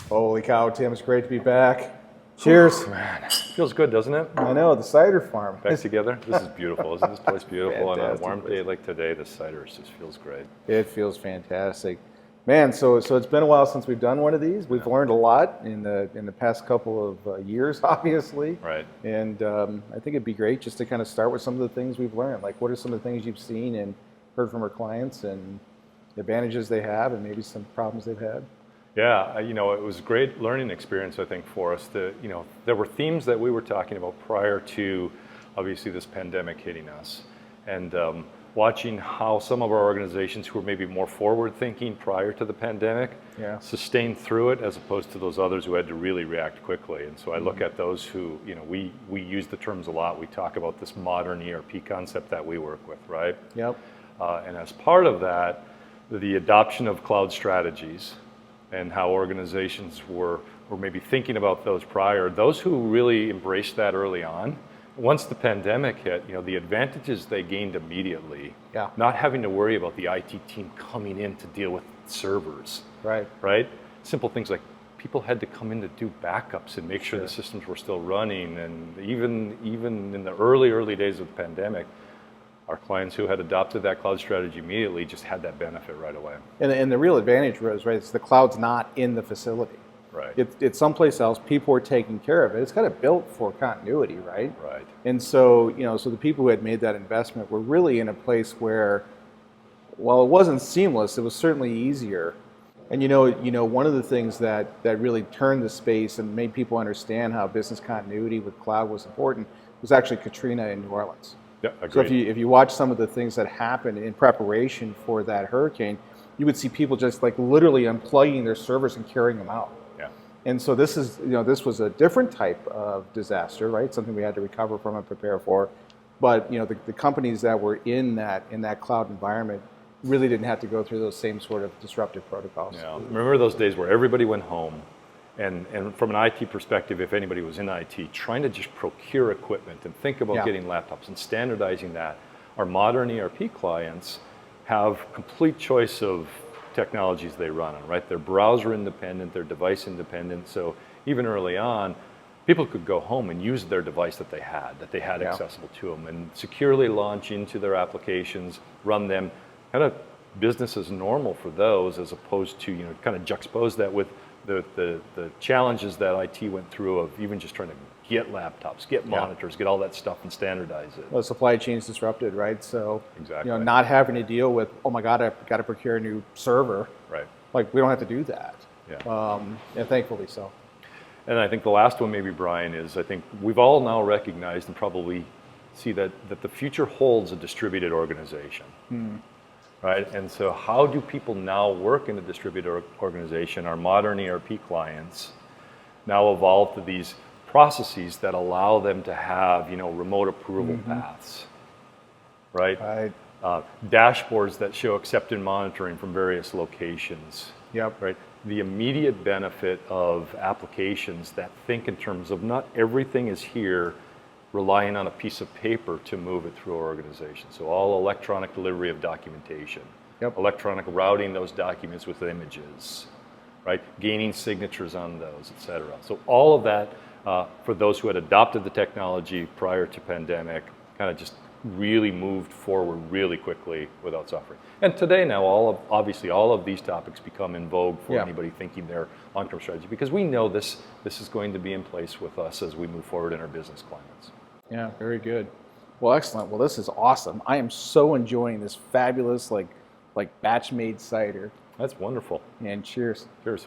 Holy cow, Tim, it's great to be back. Cheers. Man, feels good, doesn't it? I know, the cider farm. Back together. This is beautiful. Isn't this place beautiful? On a Fantastic warm place. day like today, the cider just feels great. It feels fantastic. Man, so it's been a while since we've done one of these. We've learned a lot in the past couple of years, obviously. Right. And I think it'd be great just to kind of start with some of the things we've learned. Like, what are some of the things you've seen and heard from our clients and the advantages they have and maybe some problems they've had? Yeah, it was a great learning experience, I think, for us. There were themes that we were talking about prior to, obviously, this pandemic hitting us. And watching how some of our organizations who were maybe more forward-thinking prior to the pandemic sustained through it, as opposed to those others who had to really react quickly. And so I look at those who, we use the terms a lot. We talk about this modern ERP concept that we work with, right? Yep. And as part of that, the adoption of cloud strategies and how organizations were maybe thinking about those prior. Those who really embraced that early on, once the pandemic hit, the advantages they gained immediately, not having to worry about the IT team coming in to deal with servers. Right? Simple things like people had to come in to do backups and make sure the systems were still running. And even in the early days of the pandemic, our clients who had adopted that cloud strategy immediately just had that benefit right away. And the real advantage was, right, is the cloud's not in the facility. Right. It's someplace else. People are taking care of it. It's kind of built for continuity, right? Right. And so, so the people who had made that investment were really in a place where, while it wasn't seamless, it was certainly easier. And one of the things that really turned the space and made people understand how business continuity with cloud was important was actually Katrina in New Orleans. Yeah, agreed. So if you watch some of the things that happened in preparation for that hurricane, you would see people just like literally unplugging their servers and carrying them out. Yeah. And so this was a different type of disaster, right? Something we had to recover from and prepare for. But the companies that were in that cloud environment really didn't have to go through those same sort of disruptive protocols. Yeah. Remember those days where everybody went home. And from an IT perspective, if anybody was in IT, trying to just procure equipment and think about getting laptops and standardizing that. Our modern ERP clients have complete choice of technologies they run on, right? They're browser independent, they're device independent. So even early on, people could go home and use their device that they had accessible to them, and securely launch into their applications, run them, kind of business as normal for those, as opposed to, kind of juxtapose that with the challenges that IT went through of even just trying to get laptops, get monitors, get all that stuff and standardize it. Well, supply chain's disrupted, right? So exactly. Not having to deal with, oh my God, I've got to procure a new server. Right. Like, we don't have to do that. Yeah. And thankfully so. And I think the last one maybe, Brian, is I think we've all now recognized and probably see that the future holds a distributed organization. Right? And so how do people now work in a distributed organization? Our modern ERP clients now evolve to these processes that allow them to have, remote approval paths, right? Dashboards that show accepted monitoring from various locations. Yep. Right? The immediate benefit of applications that think in terms of not everything is here, relying on a piece of paper to move it through our organization. So all electronic delivery of documentation, electronic routing those documents with images, right? Gaining signatures on those, et cetera. So all of that, for those who had adopted the technology prior to pandemic, kind of just really moved forward really quickly without suffering. And today now, obviously all of these topics become in vogue for anybody thinking their long-term strategy, because we know this is going to be in place with us as we move forward in our business climates. Yeah, very good. Well, excellent. Well, this is awesome. I am so enjoying this fabulous, like batch-made cider. That's wonderful. And cheers. Cheers.